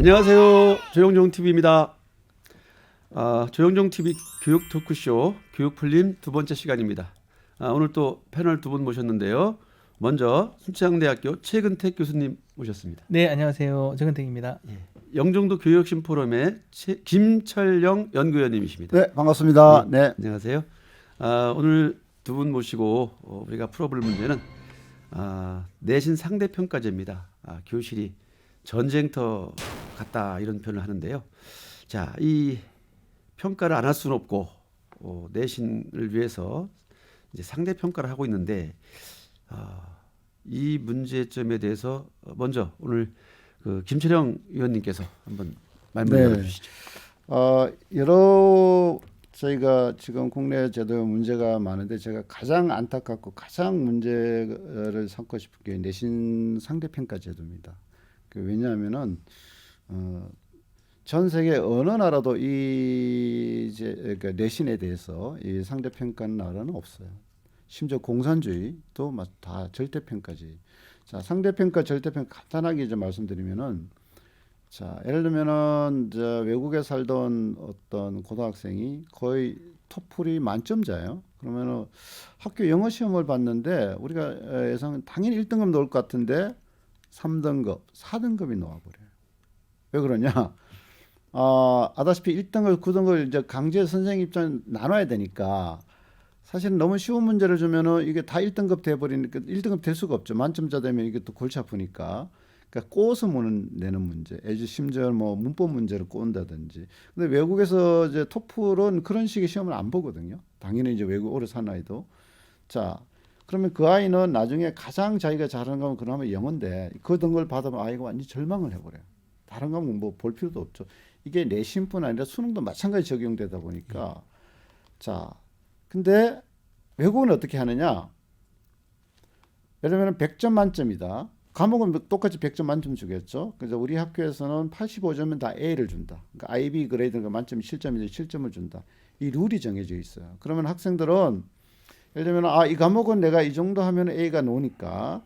안녕하세요. 조영종 TV입니다. 조영종 TV 교육 토크쇼 교육풀림 두 번째 시간입니다. 오늘 또 패널 두 분 모셨는데요. 먼저 순천대학교 최근택 교수님 모셨습니다. 네, 안녕하세요. 최근택입니다. 영종도 교육혁신 포럼의 김철영 연구위원님이십니다. 네, 반갑습니다. 네. 안녕하세요. 오늘 두 분 모시고 우리가 풀어볼 문제는 내신 상대평가제입니다. 교실이 전쟁터 같다 이런 표현을 하는데요. 자, 이 평가를 안 할 수는 없고 내신을 위해서 이제 상대평가를 하고 있는데 이 문제점에 대해서 먼저 오늘 그 김철영 위원님께서 한번 말씀을 해주시죠. 여러 저희가 지금 국내 제도 문제가 많은데 제가 가장 안타깝고 가장 문제를 삼고 싶은 게 내신 상대평가 제도입니다. 왜냐하면은 전 세계 어느 나라도 그러니까 내신에 대해서 이 상대평가하는 나라는 없어요. 심지어 공산주의도 다 절대평가지. 자, 상대평가, 절대평가 간단하게 이제 말씀드리면은, 자, 예를 들면은 외국에 살던 어떤 고등학생이 거의 토플이 만점자예요. 그러면은 학교 영어 시험을 봤는데 우리가 예상 당연히 1등급 나올 것 같은데 3등급, 4등급이 나와버려요. 왜 그러냐? 아다시피 1등급, 9등급을 이제 강제 선생님 입장 나눠야 되니까 사실은 너무 쉬운 문제를 주면은 이게 다 1등급 돼버리니까 1등급 될 수가 없죠. 만점자 되면 이게 또 골치 아프니까. 그러니까 꼬아서 내는 문제. 심지어 뭐 문법 문제를 꼬은다든지. 근데 외국에서 이제 토플은 그런 식의 시험을 안 보거든요. 당연히 이제 외국 오래 산 아이도. 자, 그러면 그 아이는 나중에 가장 자기가 잘하는 과목은 그나마 영어인데 그 등급을 받으면 아이가 완전히 절망을 해버려요. 다른 과목 뭐 볼 필요도 없죠. 이게 내신뿐 아니라 수능도 마찬가지 적용되다 보니까 자, 근데 외국은 어떻게 하느냐? 예를 들면 100점 만점이다. 과목은 똑같이 100점 만점 주겠죠. 그래서 우리 학교에서는 85점은 다 A를 준다. 그러니까 IB 그레이드가 만점이 7점인데 7점을 준다. 이 룰이 정해져 있어요. 그러면 학생들은 예를 들면 이 과목은 내가 이 정도 하면 A가 나오니까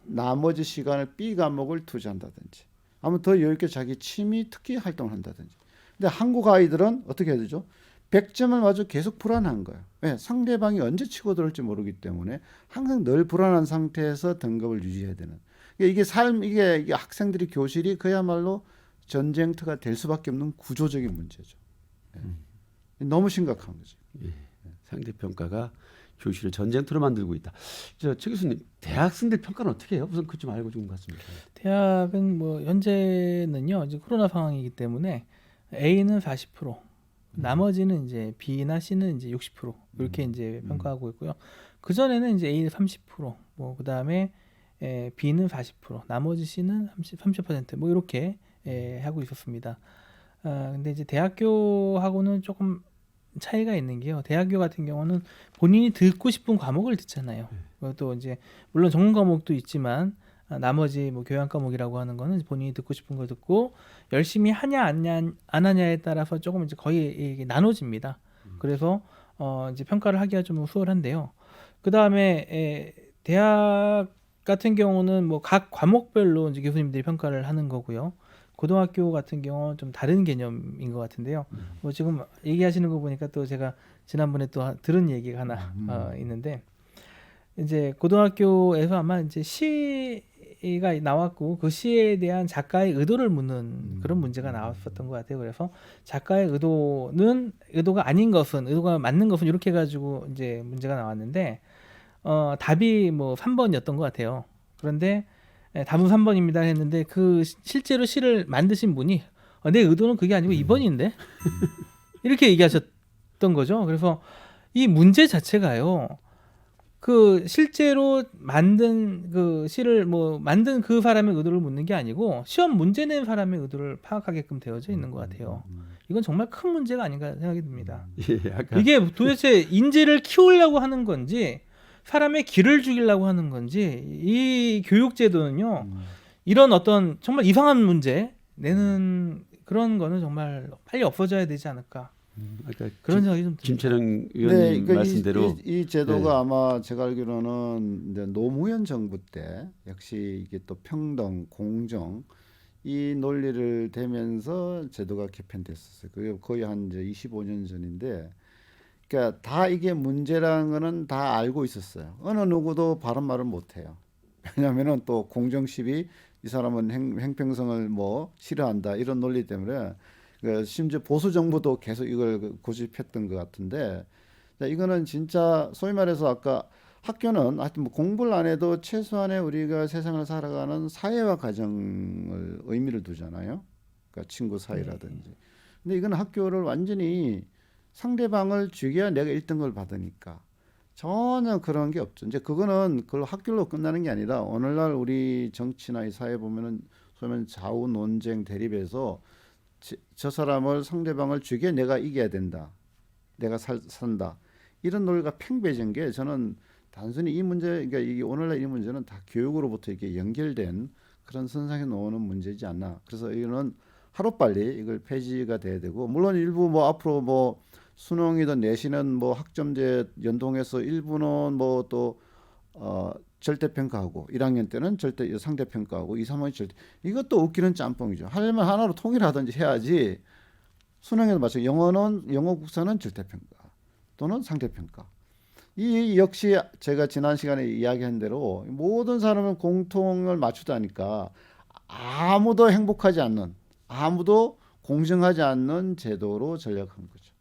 나머지 시간을 B 과목을 투자한다든지 아니면 더 여유 있게 자기 취미 특기 활동을 한다든지. 근데 한국 아이들은 어떻게 해야 되죠? 100점을 맞아 계속 불안한 거예요. 왜? 상대방이 언제 치고 들어올지 모르기 때문에 항상 늘 불안한 상태에서 등급을 유지해야 되는. 이게 이게 학생들이 교실이 그야말로 전쟁터가 될 수밖에 없는 구조적인 문제죠. 너무 심각한 거죠. 상대평가가 교실을 전쟁터로 만들고 있다. 최 교수님, 대학생들 평가는 어떻게 해요? 우선 그 좀 알고 좀 같습니다. 대학은 뭐 현재는요, 이제 코로나 상황이기 때문에 A는 40%, 나머지는 이제 B나 C는 이제 60% 이렇게 이제 평가하고 있고요. 그 전에는 이제 A는 30%, 뭐 그 다음에 B는 40%, 나머지 C는 30% 뭐 이렇게 하고 있었습니다. 근데 이제 대학교하고는 조금 차이가 있는 게요. 대학교 같은 경우는 본인이 듣고 싶은 과목을 듣잖아요. 또 이제 물론 전문 과목도 있지만 나머지 뭐 교양 과목이라고 하는 거는 본인이 듣고 싶은 걸 듣고 열심히 하냐 안 하냐에 따라서 조금 이제 거의 이게 나눠집니다. 그래서 이제 평가를 하기가 좀 수월한데요. 그 다음에 대학 같은 경우는 뭐 각 과목별로 이제 교수님들이 평가를 하는 거고요. 고등학교 같은 경우는 좀 다른 개념인 것 같은데요. 뭐 지금 얘기하시는 거 보니까 또 제가 지난번에 또 들은 얘기가 하나 있는데 이제 고등학교에서 아마 이제 시가 나왔고 그 시에 대한 작가의 의도를 묻는 그런 문제가 나왔었던 것 같아요. 그래서 작가의 의도가 아닌 것은 의도가 맞는 것은 이렇게 해가지고 이제 문제가 나왔는데 답이 뭐 3번이었던 것 같아요. 그런데 답은 3번입니다 했는데 그 실제로 시를 만드신 분이 내 의도는 그게 아니고 2번인데 이렇게 얘기하셨던 거죠. 그래서 이 문제 자체가요. 그 실제로 만든 그 시를 뭐 만든 그 사람의 의도를 묻는 게 아니고 시험 문제 낸 사람의 의도를 파악하게끔 되어져 있는 것 같아요. 이건 정말 큰 문제가 아닌가 생각이 듭니다. 이게 도대체 인재를 키우려고 하는 건지 사람의 길을 죽이려고 하는 건지 이 교육제도는요. 이런 어떤 정말 이상한 문제 내는 그런 거는 정말 빨리 없어져야 되지 않을까. 그런 생각이 좀 듭니다. 김철영 의원님 그러니까 말씀대로 이 제도가 아마 제가 알기로는 이제 노무현 정부 때 역시 이게 또 평등, 공정 이 논리를 대면서 제도가 개편됐었어요. 그게 거의 한 이제 25년 전인데, 그러니까 다 이게 문제라는 거는 다 알고 있었어요. 어느 누구도 바른 말을 못 해요. 왜냐하면은 또 공정시비, 이 사람은 행평성을 뭐 싫어한다 이런 논리 때문에 심지어 보수 정부도 계속 이걸 고집했던 것 같은데, 자, 이거는 진짜 소위 말해서 아까 학교는 하여튼 뭐 공부를 안 해도 최소한의 우리가 세상을 살아가는 사회화 과정을 의미를 두잖아요. 그러니까 친구 사이라든지. 근데 이건 학교를 완전히 상대방을 죽여야 내가 1등을 받으니까 전혀 그런 게 없죠. 이제 그거는 그걸 학교로 끝나는 게 아니라 오늘날 우리 정치나 이 사회 보면은 소위 말하는 좌우 논쟁 대립에서 저 사람을 상대방을 죽여 내가 이겨야 된다. 내가 산다. 이런 논리가 팽배해진 게 저는 단순히 이 문제, 그러니까 이 오늘날 이 문제는 다 교육으로부터 이렇게 연결된 그런 선상에 놓는 문제지 않나. 그래서 이거는 하루빨리 이걸 폐지가 돼야 되고, 물론 일부 뭐 앞으로 뭐 수능이든 내신은 뭐 학점제 연동해서 일부는 뭐 또 절대평가하고 1학년 때는 절대 상대평가하고 2, 3학년 절대, 이것도 웃기는 짬뽕이죠. 하려면 하나로 통일하든지 해야지. 수능에도 마찬가지. 영어 국사는 절대평가 또는 상대평가. 이 역시 제가 지난 시간에 이야기한 대로 모든 사람은 공통을 맞추다니까 아무도 행복하지 않는, 아무도 공정하지 않는 제도로 전락한 거죠.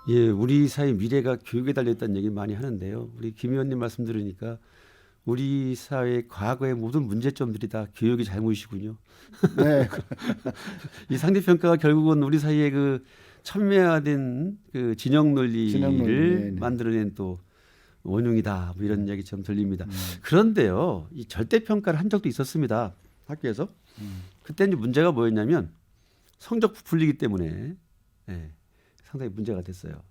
예, 우리 사회 미래가 교육에 달려있다는 얘기 많이 하는데요. 우리 김 의원님 말씀 들으니까 우리 사회의 과거의 모든 문제점들이 다 교육의 잘못이군요. 네, 이 상대평가가 결국은 우리 사회의 그 첨예화된 그 진영 논리를 네네. 만들어낸 또 원흉이다, 뭐 이런 이야기처럼 들립니다. 그런데요, 이 절대평가를 한 적도 있었습니다, 학교에서. 그때 이제 문제가 뭐였냐면 성적 부풀리기 때문에 예, 상당히 문제가 됐어요.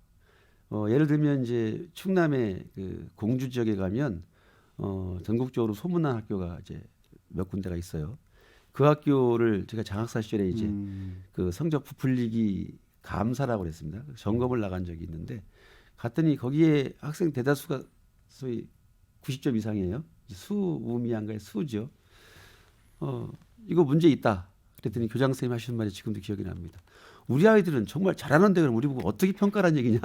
예를 들면 이제 충남의 그 공주 지역에 가면 전국적으로 소문난 학교가 이제 몇 군데가 있어요. 그 학교를 제가 장학사 시절에 이제 그 성적 부풀리기 감사라고 그랬습니다. 점검을 나간 적이 있는데 갔더니 거기에 학생 대다수가 소위 90점 이상이에요. 수우미한가의 수죠. 이거 문제 있다. 그랬더니 교장 선생님 하시는 말이 지금도 기억이 납니다. 우리 아이들은 정말 잘하는데 그럼 우리 보고 어떻게 평가란 얘기냐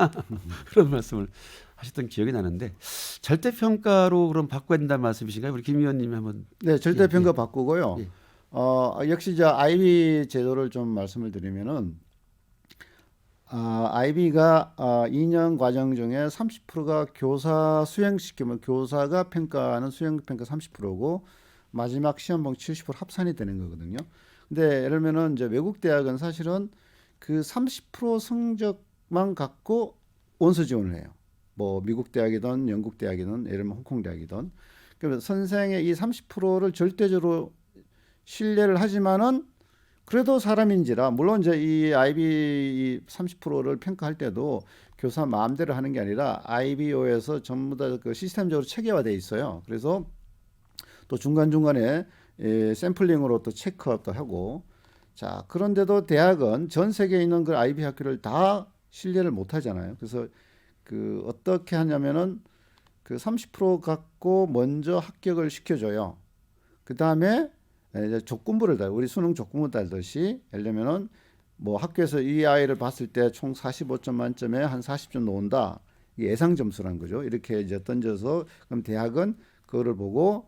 그런 말씀을 하셨던 기억이 나는데, 절대평가로 그럼 바꿔야 된다는 말씀이신가요? 우리 김 의원님이 한번. 네, 절대평가 예, 바꾸고요. 예. 역시 저 아이비 제도를 좀 말씀을 드리면은, 아이비가 2년 과정 중에 30%가 교사 수행시키면 교사가 평가하는 수행평가 30%고 마지막 시험봉 70% 합산이 되는 거거든요. 근데 예를 들면은 이제 외국 대학은 사실은 그 30% 성적만 갖고 원서 지원을 해요. 뭐 미국 대학이든 영국 대학이든 예를 들면 홍콩 대학이든. 그러면 선생의 이 30%를 절대적으로 신뢰를 하지만은 그래도 사람인지라, 물론 이제 이 아이비 30%를 평가할 때도 교사 마음대로 하는 게 아니라 IBO에서 전부 다 그 시스템적으로 체계화돼 있어요. 그래서 또 중간중간에 샘플링으로 또 체크업도 하고. 자, 그런데도 대학은 전 세계에 있는 그 IB 학교를 다 신뢰를 못 하잖아요. 그래서 그 어떻게 하냐면은 그 30% 갖고 먼저 합격을 시켜줘요. 그 다음에 이제 조건부를 달, 우리 수능 조건부 달듯이, 예를 들면은 뭐 학교에서 이 아이를 봤을 때 총 45점 만점에 한 40점 나온다. 이게 예상 점수란 거죠. 이렇게 이제 던져서 그럼 대학은 그거를 보고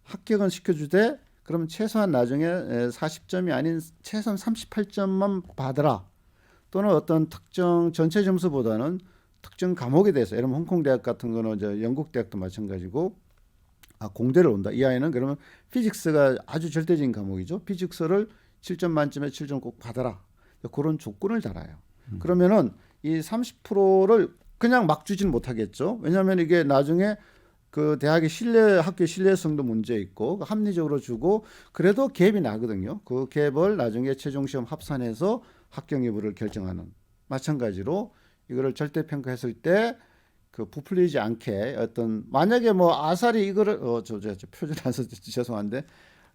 합격은 시켜주되 그러면 최소한 나중에 40점이 아닌 최소한 38점만 받으라. 또는 어떤 특정 전체 점수보다는 특정 과목에 대해서, 예를 들면 홍콩 대학 같은 거는 이제 영국 대학도 마찬가지고 공대를 온다. 이 아이는 그러면 피직스가 아주 절대적인 과목이죠. 피직스를 7점 만점에 7점 꼭 받아라. 그런 조건을 달아요. 그러면은 이 30%를 그냥 막 주지는 못하겠죠. 왜냐하면 이게 나중에 그 대학의 학교 신뢰성도 문제 있고 합리적으로 주고 그래도 갭이 나거든요. 그 갭을 나중에 최종 시험 합산해서 합격 여부를 결정하는. 마찬가지로 이거를 절대 평가했을 때 그 부풀리지 않게 어떤, 만약에 뭐 아사리 이거를 저 표준 안 써서 죄송한데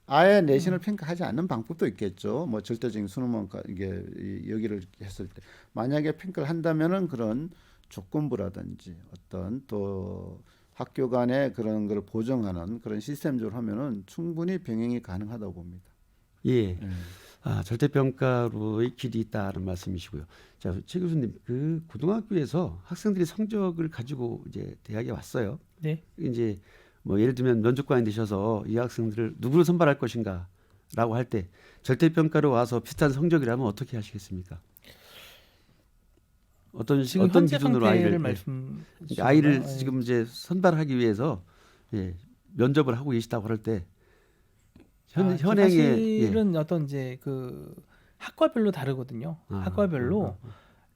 아예 내신을 평가하지 않는 방법도 있겠죠. 뭐 절대적인 수능만 이게 여기를 했을 때 만약에 평가를 한다면은 그런 조건부라든지 어떤 또 학교 간의 그런 걸 보정하는 그런 시스템적으로 하면은 충분히 병행이 가능하다고 봅니다. 예. 예. 절대평가로의 길이 있다는 말씀이시고요. 자, 최 교수님, 그 고등학교에서 학생들이 성적을 가지고 이제 대학에 왔어요. 네. 이제 뭐 예를 들면 면접관이 되셔서 이 학생들을 누구를 선발할 것인가라고 할 때 절대평가로 와서 비슷한 성적이라면 어떻게 하시겠습니까? 지금 어떤 현재 기준으로 상태를 아이를 말씀 아이를 지금 이제 선발하기 위해서 면접을 하고 계시다고 할 때 현행의 사실은 어떤 이제 그 학과별로 다르거든요. 학과별로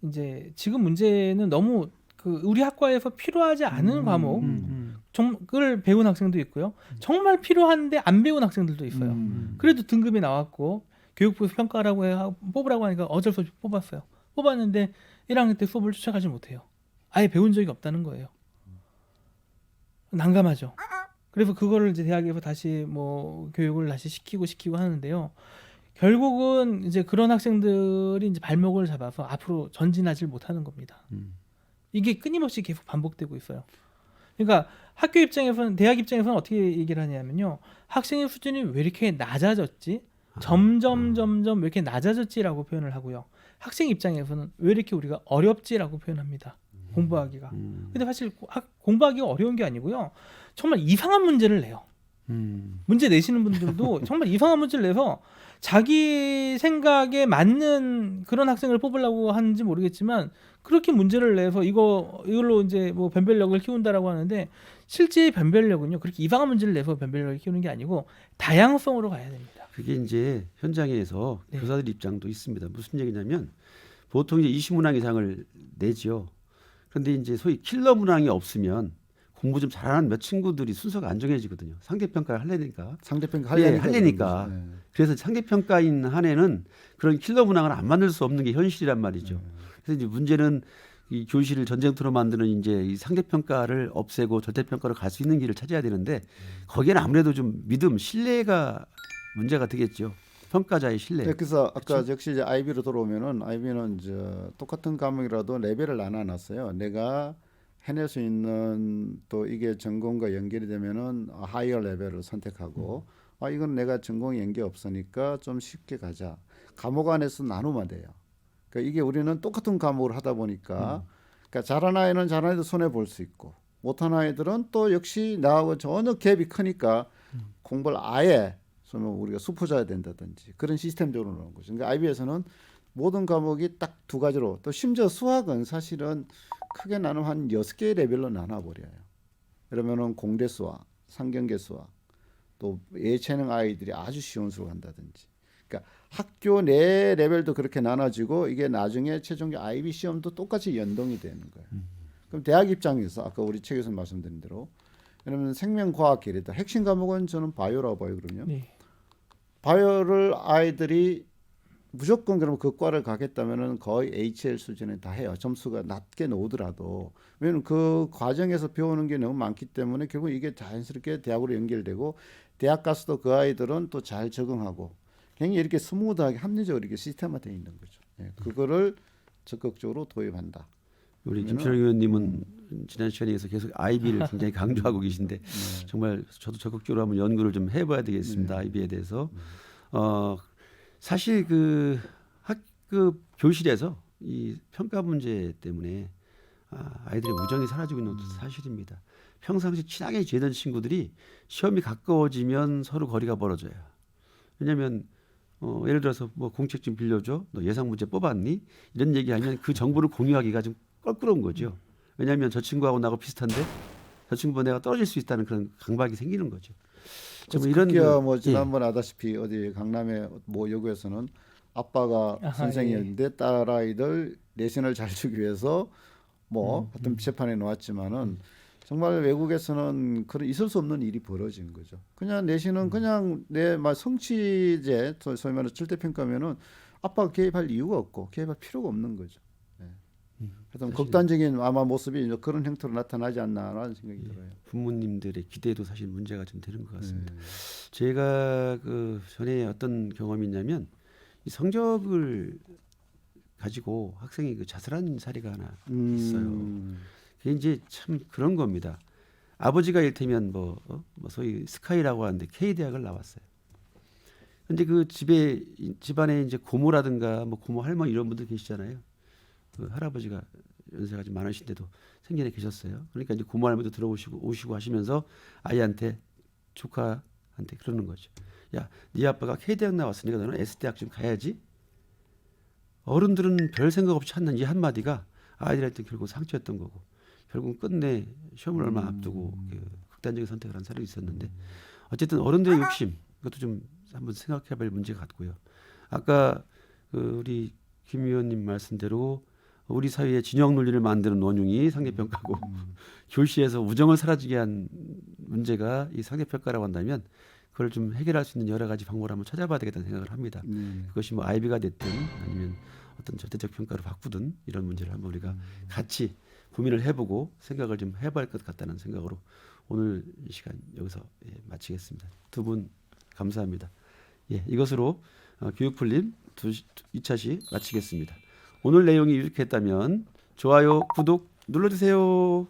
이제 지금 문제는 너무 그 우리 학과에서 필요하지 않은 과목을 배운 학생도 있고요. 정말 필요한데 안 배운 학생들도 있어요. 그래도 등급이 나왔고 교육부에서 평가라고 뽑으라고 하니까 어쩔 수 없이 뽑았어요. 뽑았는데 1학년 때 수업을 쫓아가지 못해요. 아예 배운 적이 없다는 거예요. 난감하죠. 그래서 그거를 이제 대학에서 다시 뭐 교육을 다시 시키고 하는데요. 결국은 이제 그런 학생들이 이제 발목을 잡아서 앞으로 전진하지 못하는 겁니다. 이게 끊임없이 계속 반복되고 있어요. 그러니까 학교 입장에서는 대학 입장에서는 어떻게 얘기를 하냐면요. 학생의 수준이 왜 이렇게 낮아졌지? 점점 왜 이렇게 낮아졌지라고 표현을 하고요. 학생 입장에서는 왜 이렇게 우리가 어렵지라고 표현합니다. 공부하기가. 근데 사실 공부하기가 어려운 게 아니고요. 정말 이상한 문제를 내요. 문제 내시는 분들도 정말 이상한 문제를 내서 자기 생각에 맞는 그런 학생을 뽑으려고 하는지 모르겠지만 그렇게 문제를 내서 이걸로 이제 뭐 변별력을 키운다라고 하는데 실제 변별력은요. 그렇게 이상한 문제를 내서 변별력을 키우는 게 아니고 다양성으로 가야 됩니다. 그게 이제 현장에서 네. 교사들 입장도 있습니다. 무슨 얘기냐면 보통 이제 20문항 이상을 내지요. 그런데 이제 소위 킬러 문항이 없으면 공부 좀 잘하는 몇 친구들이 순서가 안 정해지거든요. 상대평가를 하려니까. 상대평가 하려니까. 하려니까. 네. 그래서 상대평가인 한 해는 그런 킬러 문항을 안 만들 수 없는 게 현실이란 말이죠. 그래서 이제 문제는 이 교실을 전쟁터로 만드는 이제 이 상대평가를 없애고 절대평가로 갈 수 있는 길을 찾아야 되는데 거기에는 아무래도 좀 믿음, 신뢰가 문제가 되겠죠. 평가자의 신뢰. 네, 그래서 아까 역시 이제 아이비로 돌아오면은 아이비는 이제 똑같은 과목이라도 레벨을 나눠놨어요. 내가 해낼 수 있는 또 이게 전공과 연결이 되면은 하이어 레벨을 선택하고 이건 내가 전공이 연계 없으니까 좀 쉽게 가자. 과목 안에서 나누면 돼요. 그러니까 이게 우리는 똑같은 과목을 하다 보니까 그러니까 잘하는 아이는 잘하는 아이도 손해 볼 수 있고 못하는 아이들은 또 역시 나하고 전혀 갭이 크니까 공부를 아예 우리가 수포자야 된다든지 그런 시스템적으로 나오는 거죠. 그러니까 IB에서는 모든 과목이 딱 두 가지로 또 심지어 수학은 사실은 크게 나누면 한 6개의 레벨로 나눠버려요. 그러면은 공대 수학, 상경계 수학, 또 예체능 아이들이 아주 쉬운 수학 한다든지. 그러니까 학교 내 레벨도 그렇게 나눠지고 이게 나중에 최종적 IB 시험도 똑같이 연동이 되는 거예요. 그럼 대학 입장에서 아까 우리 최 교수님 말씀드린 대로 왜냐면 생명과학계래도 핵심 과목은 저는 바이오라고 봐요. 그러면 네. 바이오를 아이들이 무조건 그러면 그 과를 가겠다면은 거의 HL 수준에 다 해요. 점수가 낮게 나오더라도. 왜냐면 그 과정에서 배우는 게 너무 많기 때문에 결국 이게 자연스럽게 대학으로 연결되고 대학 가서도 그 아이들은 또 잘 적응하고 굉장히 이렇게 스무드하게 합리적으로 이렇게 시스템화되어 있는 거죠. 예, 그거를 적극적으로 도입한다. 우리 김철영 의원님은 지난 시간에서 계속 IB를 굉장히 강조하고 계신데 정말 저도 적극적으로 한번 연구를 좀 해봐야 되겠습니다. IB에 대해서. 사실 그 학급 교실에서 이 평가 문제 때문에 아이들의 우정이 사라지고 있는 것도 사실입니다. 평상시 친하게 지내던 친구들이 시험이 가까워지면 서로 거리가 멀어져요. 왜냐하면 예를 들어서 뭐 공책 좀 빌려줘, 너 예상 문제 뽑았니? 이런 얘기하면 그 정보를 공유하기가 좀 껄끄러운 거죠. 왜냐하면 저 친구하고 나하고 비슷한데 저 친구보다 내가 떨어질 수 있다는 그런 강박이 생기는 거죠. 그래서 이런 뭐 지난번에 아다시피 어디 강남의 뭐 여고에서는 아빠가 선생님인데 딸 아이들 내신을 잘 주기 위해서 뭐 하여튼 재판에 놓았지만은 정말 외국에서는 그런 있을 수 없는 일이 벌어진 거죠. 그냥 내신은 그냥 내 말 성취제 소위 말해서 절대평가면은 아빠가 개입할 이유가 없고 개입할 필요가 없는 거죠. 하여튼 극단적인 아마 모습이 그런 형태로 나타나지 않나라는 생각이 들어요. 부모님들의 기대도 사실 문제가 좀 되는 것 같습니다. 제가 그 전에 어떤 경험이 있냐면 이 성적을 가지고 학생이 그 자살한 사례가 하나 있어요. 그게 이제 참 그런 겁니다. 아버지가 이를테면 뭐 소위 스카이라고 하는데 K 대학을 나왔어요. 근데 그 집안에 이제 고모라든가 뭐 고모 할머니 이런 분들 계시잖아요. 그 할아버지가 연세가 좀 많으신데도 생전에 계셨어요. 그러니까 이제 고모 할머니도 오시고 하시면서 아이한테 조카한테 그러는 거죠. 야, 네 아빠가 K대학 나왔으니까 너는 S대학 좀 가야지. 어른들은 별 생각 없이 하는 이 한마디가 아이들한테 결국 상처였던 거고 결국 끝내 시험을 얼마 앞두고 그 극단적인 선택을 한 사람이 있었는데 어쨌든 어른들의 욕심 이것도 좀 한번 생각해볼 문제 같고요. 아까 그 우리 김 의원님 말씀대로 우리 사회의 진영 논리를 만드는 원흉이 상대평가고 교시에서 우정을 사라지게 한 문제가 이 상대평가라고 한다면 그걸 좀 해결할 수 있는 여러 가지 방법을 한번 찾아봐야 되겠다는 생각을 합니다. 그것이 뭐 아이비가 됐든 아니면 어떤 절대적 평가로 바꾸든 이런 문제를 한번 우리가 같이 고민을 해보고 생각을 좀 해봐야 할 것 같다는 생각으로 오늘 이 시간 여기서 마치겠습니다. 두 분 감사합니다. 예, 이것으로 교육풀림 2차시 마치겠습니다. 오늘 내용이 유익했다면 좋아요, 구독 눌러주세요.